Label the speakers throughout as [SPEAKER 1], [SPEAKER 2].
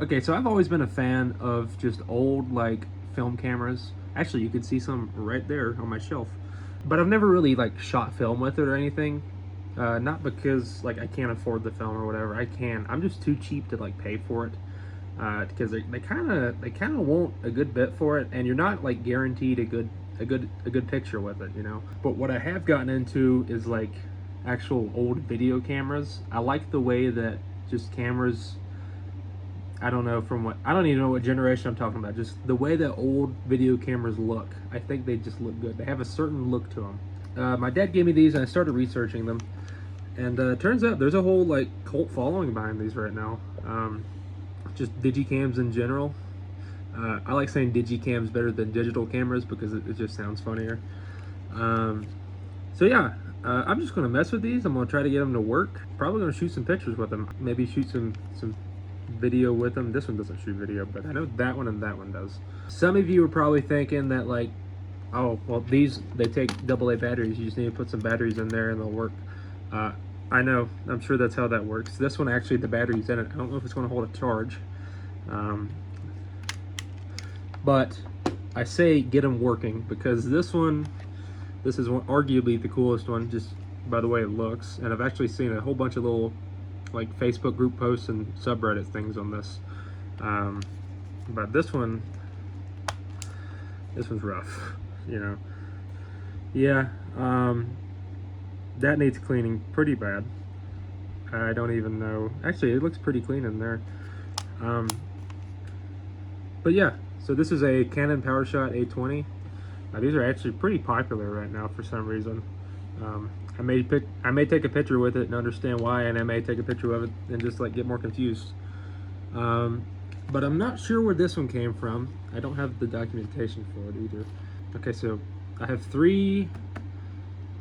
[SPEAKER 1] Okay, so I've always been a fan of just old like film cameras. Actually, you can see some right there on my shelf. But I've never really like shot film with it or anything. Not because like I can't afford the film or whatever. I can. I'm just too cheap to like pay for it. Because they kind of want a good bit for it, and you're not like guaranteed a good picture with it, you know. But what I have gotten into is like actual old video cameras. I like the way that just cameras, I don't know from what, I don't even know what generation I'm talking about. Just the way that old video cameras look. I think they just look good. They have a certain look to them. My dad gave me these, and I started researching them. And turns out there's a whole like cult following behind these right now. Just digicams in general. I like saying digicams better than digital cameras because it just sounds funnier. Um, so yeah, I'm just gonna mess with these. I'm gonna try to get them to work. Probably gonna shoot some pictures with them. Maybe shoot some video with them. This one doesn't shoot video, but I know that one and that one does. Some of you are probably thinking that like, oh well, these they take AA batteries. You just need to put some batteries in there and they'll work. Uh, I know. I'm sure that's how that works. This one actually, the battery's in it. I don't know if it's going to hold a charge, um, but I say get them working because this is arguably the coolest one, just by the way it looks. And I've actually seen a whole bunch of little like Facebook group posts and subreddit things on this. But this one's rough, you know. Yeah, that needs cleaning pretty bad. I don't even know. Actually, it looks pretty clean in there. Um, but yeah, so this is a Canon PowerShot A20. These are actually pretty popular right now for some reason. I may take a picture with it and understand why, and I may take a picture of it and just like get more confused. But I'm not sure where this one came from. I don't have the documentation for it either. Okay, so I have three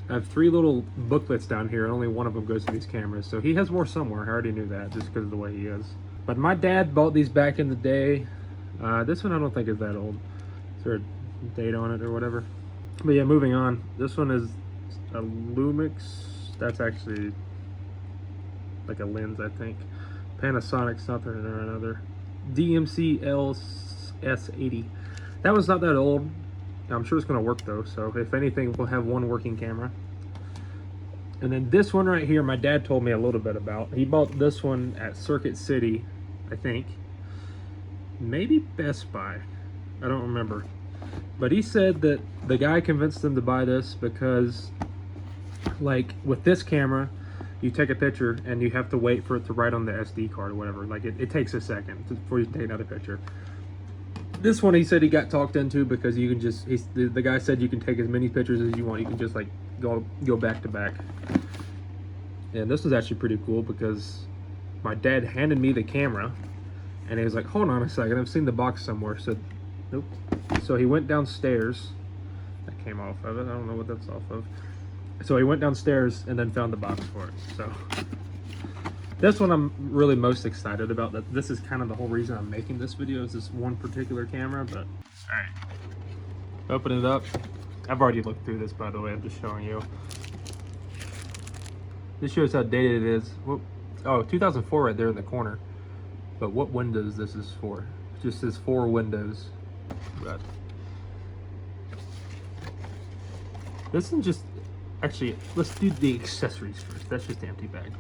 [SPEAKER 1] little booklets down here, and only one of them goes to these cameras. So he has more somewhere. I already knew that just because of the way he is. But my dad bought these back in the day. This one I don't think is that old. Is there a date on it or whatever? But yeah, moving on. This one is a Lumix. That's actually like a lens, I think. Panasonic something or another. DMC LS80. That one's not that old. I'm sure it's going to work though, so if anything, we'll have one working camera. And then this one right here, my dad told me a little bit about. He bought this one at Circuit City, I think. Maybe Best Buy. I don't remember. But he said that the guy convinced him to buy this because, like, with this camera, you take a picture and you have to wait for it to write on the SD card or whatever. Like, it takes a second before you take another picture. This one he said he got talked into because you can just, the guy said you can take as many pictures as you want. You can just like go back to back. And this was actually pretty cool because my dad handed me the camera and he was like, hold on a second, I've seen the box somewhere. So nope. So he went downstairs. That came off of it. I don't know what that's off of. So he went downstairs and then found the box for it. So this one I'm really most excited about. That this is kind of the whole reason I'm making this video, is this one particular camera. But all right, open it up. I've already looked through this, by the way. I'm just showing you. This shows how dated it is. Whoop. Oh, 2004 right there in the corner. But what windows this is for? It just says 4 windows. But this is just, actually, let's do the accessories first. That's just an empty bag.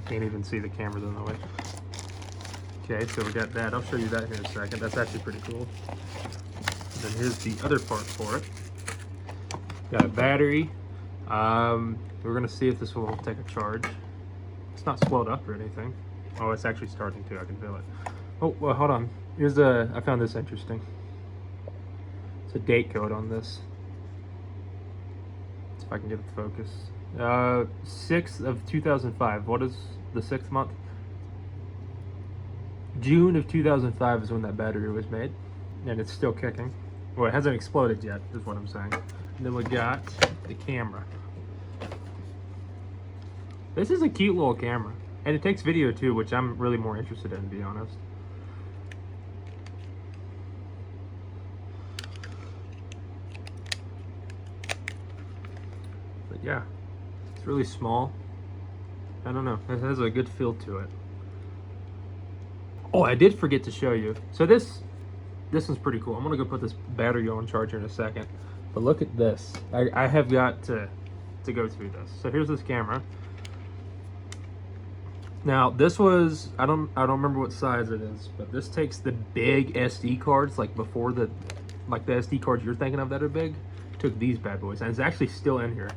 [SPEAKER 1] Can't even see the cameras in the way. Okay, so we got that. I'll show you that here in a second. That's actually pretty cool. And then here's the other part for it. Got a battery. We're gonna see if this will take a charge. It's not swelled up or anything. Oh, it's actually starting to. I can feel it. Oh, well, hold on. Here's I found this interesting. It's a date code on this. Let's see if I can get it to focus. 6th of 2005. What is the 6th month? June of 2005 is when that battery was made, and it's still kicking. Well, it hasn't exploded yet, is what I'm saying. And then we got the camera. This is a cute little camera, and it takes video too, which I'm really more interested in, to be honest. But yeah, it's really small. I don't know, it has a good feel to it. Oh, I did forget to show you. So this is pretty cool. I'm gonna go put this battery on charger in a second. But look at this. I have got to go through this. So here's this camera. Now this was I don't remember what size it is, but this takes the big SD cards like before the SD cards you're thinking of that are big. Took these bad boys, and it's actually still in here.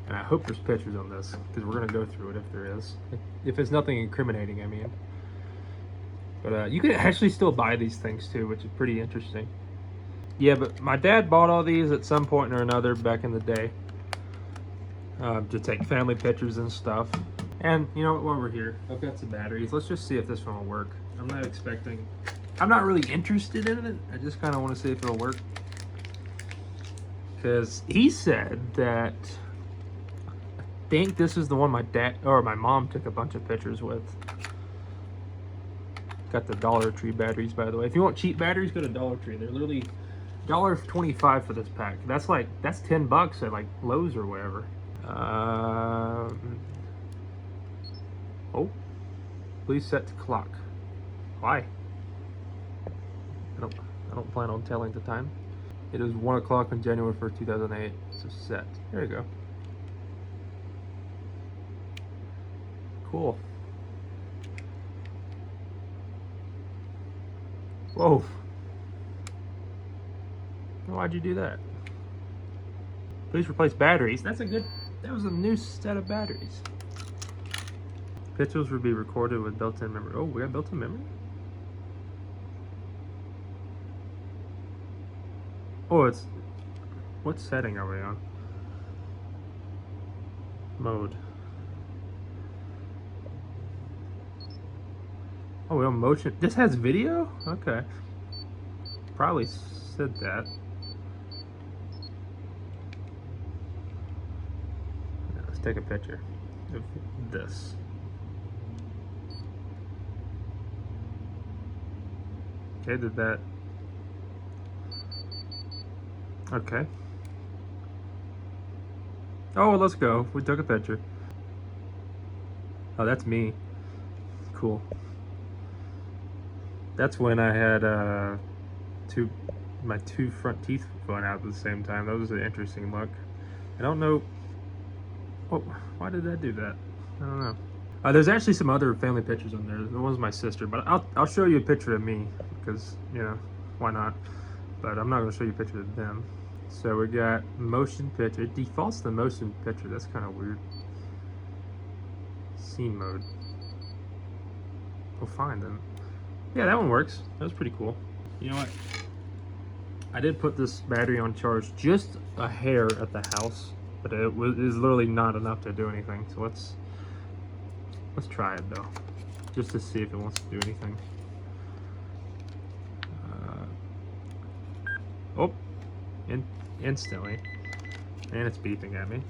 [SPEAKER 1] And I hope there's pictures on this because we're gonna go through it if there is. If it's nothing incriminating, I mean. But you can actually still buy these things too, which is pretty interesting. Yeah, but my dad bought all these at some point or another back in the day to take family pictures and stuff. And you know what, while we're here, I've got some batteries. Let's just see if this one will work. I'm not really interested in it. I just kind of want to see if it'll work. Because he said that, I think this is the one my dad or my mom took a bunch of pictures with. Got the Dollar Tree batteries, by the way. If you want cheap batteries, go to Dollar Tree. They're literally $1.25 for this pack. That's $10 at like Lowe's or wherever. Oh, please set the clock. Why? I don't plan on telling the time. It is 1 o'clock on January 1st, 2008. So set. There you go. Cool. Whoa. Why'd you do that? Please replace batteries. That was a new set of batteries. Pictures will be recorded with built-in memory. Oh, we got built-in memory? Oh, what setting are we on? Mode. Oh, we're on motion. This has video? Okay. Probably said that. Let's take a picture of this. Okay, did that. Okay. Oh, let's go. We took a picture. Oh, that's me. Cool. That's when I had my two front teeth going out at the same time. That was an interesting look. I don't know. Oh, why did that do that? I don't know. There's actually some other family pictures on there. The one's my sister, but I'll show you a picture of me because why not? But I'm not gonna show you a picture of them. So we got motion picture. It defaults to motion picture. That's kind of weird. Scene mode. We'll find them. Yeah, that one works. That was pretty cool. You know what? I did put this battery on charge just a hair at the house, but it is literally not enough to do anything. So let's try it though, just to see if it wants to do anything. Oh, instantly, and it's beeping at me.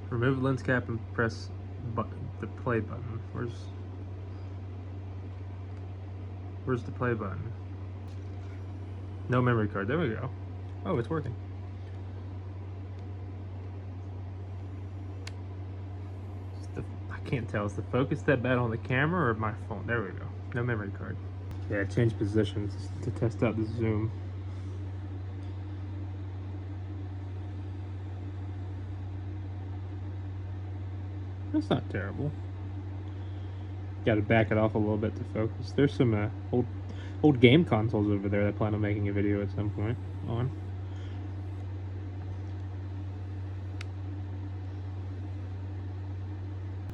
[SPEAKER 1] Remove lens cap and press the play button. Where's the play button? No memory card. There we go. Oh, it's working. I can't tell. Is the focus that bad on the camera or my phone? There we go. No memory card. Yeah, change positions to test out the zoom. That's not terrible. Got to back it off a little bit to focus. There's some old game consoles over there that I plan on making a video at some point on.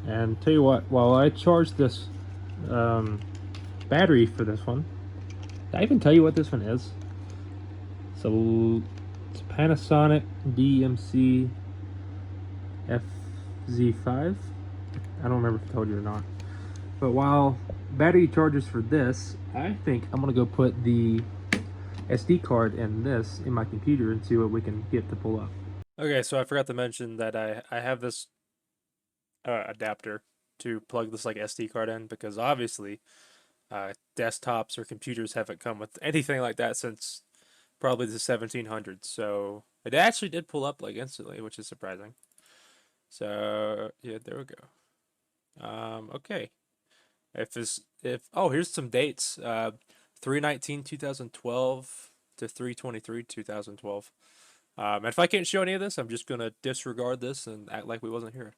[SPEAKER 1] And tell you what, while I charge this battery for this one, did I even tell you what this one is? So it's Panasonic DMC FZ5. I don't remember if I told you or not. But while battery chargers for this, I think I'm gonna go put the SD card in this in my computer and see what we can get to pull up. Okay, so I forgot to mention that I have this adapter to plug this like SD card in because obviously desktops or computers haven't come with anything like that since probably the 1700s. So it actually did pull up like instantly, which is surprising. So yeah, there we go. Okay. If oh, here's some dates. 3/19/2012 to 3/23/2012. And if I can't show any of this, I'm just gonna disregard this and act like we wasn't here.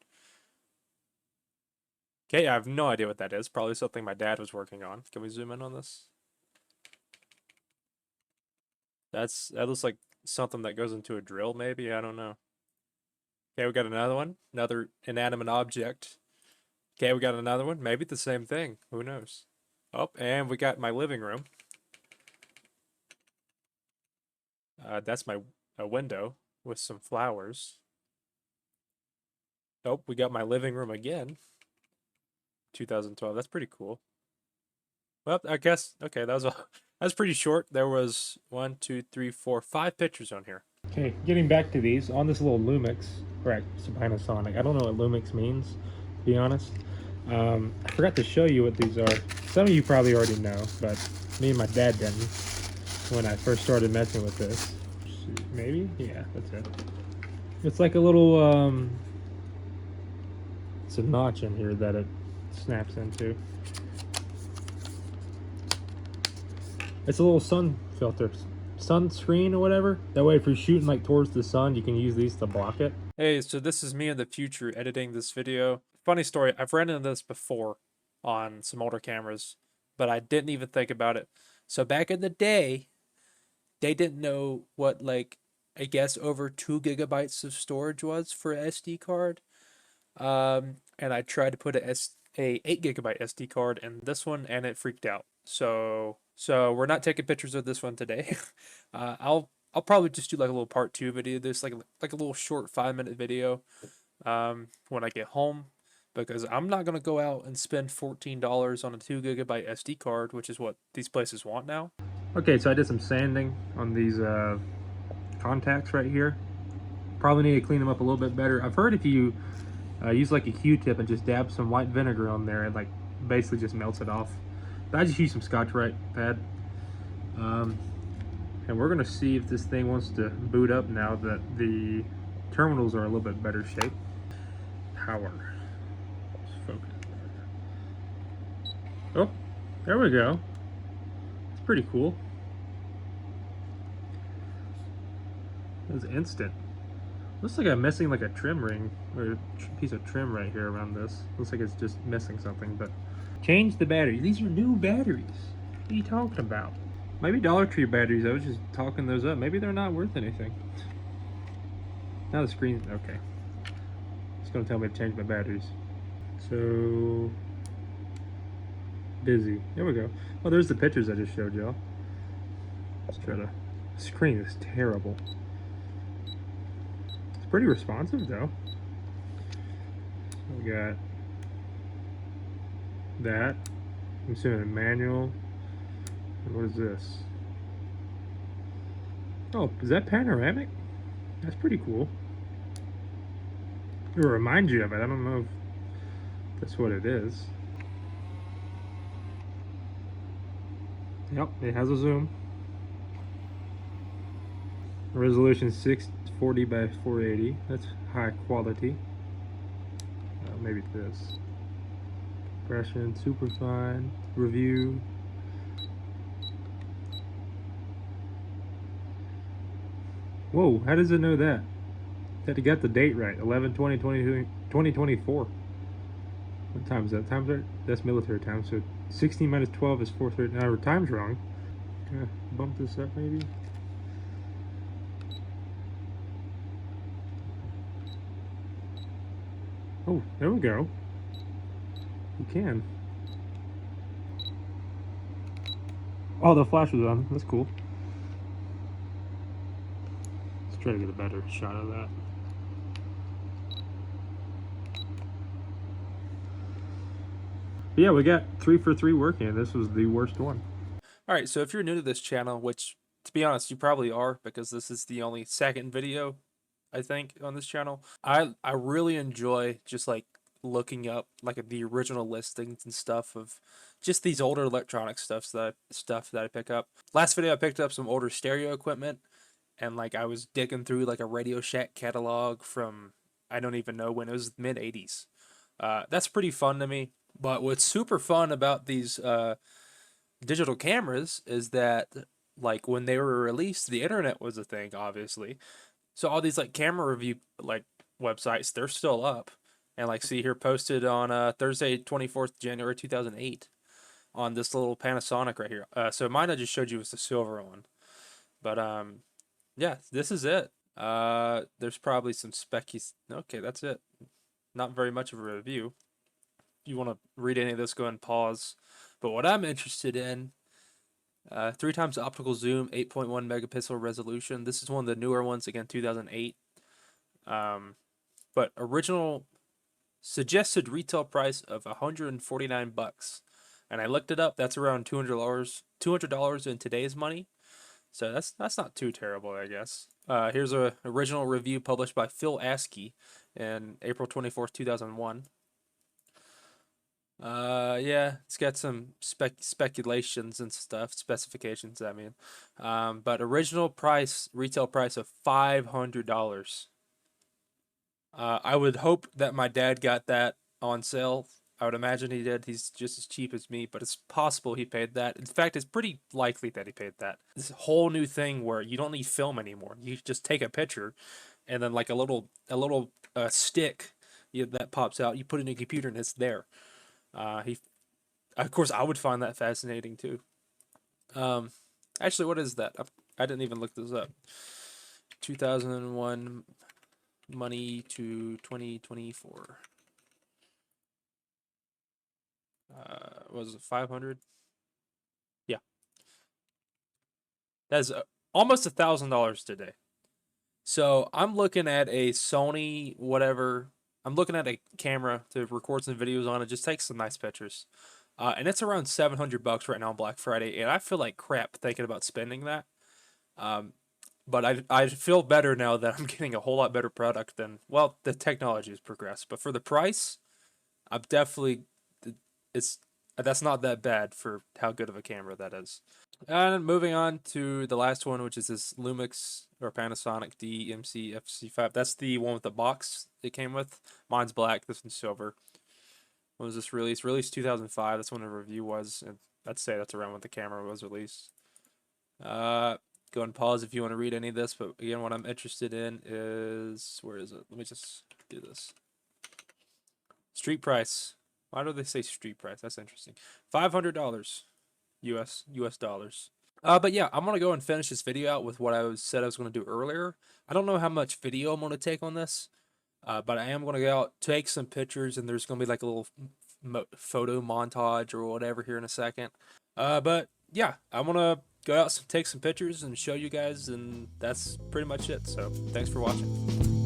[SPEAKER 1] Okay, I have no idea what that is. Probably something my dad was working on. Can we zoom in on this? That looks like something that goes into a drill, maybe. I don't know. Okay, we got another one. Another inanimate object. Okay, we got another one. Maybe the same thing. Who knows? Oh, and we got my living room. That's my a window with some flowers. Oh, we got my living room again. 2012. That's pretty cool. Well, I guess okay. That was pretty short. There was 5 pictures on here. Okay, getting back to these on this little Lumix, correct? It's a Panasonic. I don't know what Lumix means, to be honest. I forgot to show you what these are. Some of you probably already know, but me and my dad didn't when I first started messing with this. Maybe? Yeah, that's it. It's like a little, it's a notch in here that it snaps into. It's a little sun filter, sunscreen or whatever. That way if you're shooting like towards the sun, you can use these to block it. Hey, so this is me in the future editing this video. Funny story, I've ran into this before on some older cameras, but I didn't even think about it. So back in the day, they didn't know what, like, I guess over 2 gigabytes of storage was for a SD card. And I tried to put a 8 gigabyte SD card in this one, and it freaked out. So we're not taking pictures of this one today. I'll probably just do like a little part 2 video of this, like a little short 5-minute video, when I get home, because I'm not gonna go out and spend $14 on a 2 gigabyte SD card, which is what these places want now. Okay, so I did some sanding on these contacts right here. Probably need to clean them up a little bit better. I've heard if you use like a Q-tip and just dab some white vinegar on there, it like basically just melts it off. But I just use some Scotch-Brite pad. And we're gonna see if this thing wants to boot up now that the terminals are a little bit better shape. Power. Focus. Oh, there we go. It's pretty cool. It was instant. Looks like I'm missing like a trim ring or a piece of trim right here around this. Looks like it's just missing something, but change the batteries. These are new batteries. What are you talking about? Maybe Dollar Tree batteries. I was just talking those up. Maybe they're not worth anything. Now the screen, okay. It's gonna tell me to change my batteries. So busy. There we go. Oh, there's the pictures I just showed y'all. Let's try to. The screen is terrible. It's pretty responsive though. We got that. I'm assuming manual. And what is this? Oh, is that panoramic? That's pretty cool. It'll remind you of it. I don't know if that's what it is. Yep, it has a zoom. Resolution 640 by 480. That's high quality. Maybe this. Compression, superfine, review. Whoa, how does it know that? That it got the date right. 11/20/2024. What time is that? Time's right? That's military time. So 16 minus 12 is 4:30. Now our time's wrong. Gonna bump this up maybe. Oh, there we go. You can. Oh, the flash was on. That's cool. Let's try to get a better shot of that. But yeah, we got 3 for 3 working. This was the worst one. All right, so if you're new to this channel, which to be honest, you probably are because this is the only second video I think on this channel. I really enjoy just like looking up like the original listings and stuff of just these older electronic stuff that I pick up. Last video I picked up some older stereo equipment, and like I was digging through like a Radio Shack catalog from I don't even know when, it was mid 80s. That's pretty fun to me.
[SPEAKER 2] But what's super fun about these digital cameras is that, like, when they were released, the internet was a thing, obviously. So all these like camera review like websites, they're still up. And like, see here, posted on Thursday, 24th January 2008, on this little Panasonic right here. So mine I just showed you was the silver one. But yeah, this is it. There's probably some specky. Okay, that's it. Not very much of a review. If you want to read any of this, go ahead and pause. But what I'm interested in, 3 times optical zoom, 8.1 megapixel resolution. This is one of the newer ones, again, 2008. Um, but original suggested retail price of $149, and I looked it up. That's around $200 in today's money. So that's not too terrible, I guess. Here's a original review published by Phil Askey in April 24th, 2001. Yeah, it's got some speculations and stuff, specifications, I mean. But original price, retail price of $500. I would hope that my dad got that on sale. I would imagine he did. He's just as cheap as me, but it's possible he paid that. In fact, it's pretty likely that he paid that. This whole new thing where you don't need film anymore. You just take a picture, and then like a little stick that pops out. You put it in a computer, and it's there. He, of course, I would find that fascinating too. Um, Actually, what is that? I didn't even look this up. 2001 money to 2024. Was it 500? Yeah, that's almost $1,000 today. So I'm looking at a Sony whatever. I'm looking at a camera to record some videos on it. Just take some nice pictures. And it's around $700 right now on Black Friday, and I feel like crap thinking about spending that. Um, but I feel better now that I'm getting a whole lot better product than, well, the technology has progressed. But for the price, I'm definitely, it's that's not that bad for how good of a camera that is. And moving on to the last one, which is this Lumix or Panasonic DMC FC5. That's the one with the box it came with. Mine's black. This one's silver. When was this released? Released 2005. That's when the review was. And I'd say that's around when the camera was released. Go and pause if you want to read any of this. But again, what I'm interested in is, where is it? Let me just do this. Street price. Why do they say street price? That's interesting. $500 US dollars. But yeah, I'm gonna go and finish this video out with what said I was gonna do earlier. I don't know how much video I'm gonna take on this, but I am gonna go out, take some pictures, and there's gonna be like a little photo montage or whatever here in a second. But yeah, I'm gonna go out, take some pictures, and show you guys, and that's pretty much it. So thanks for watching.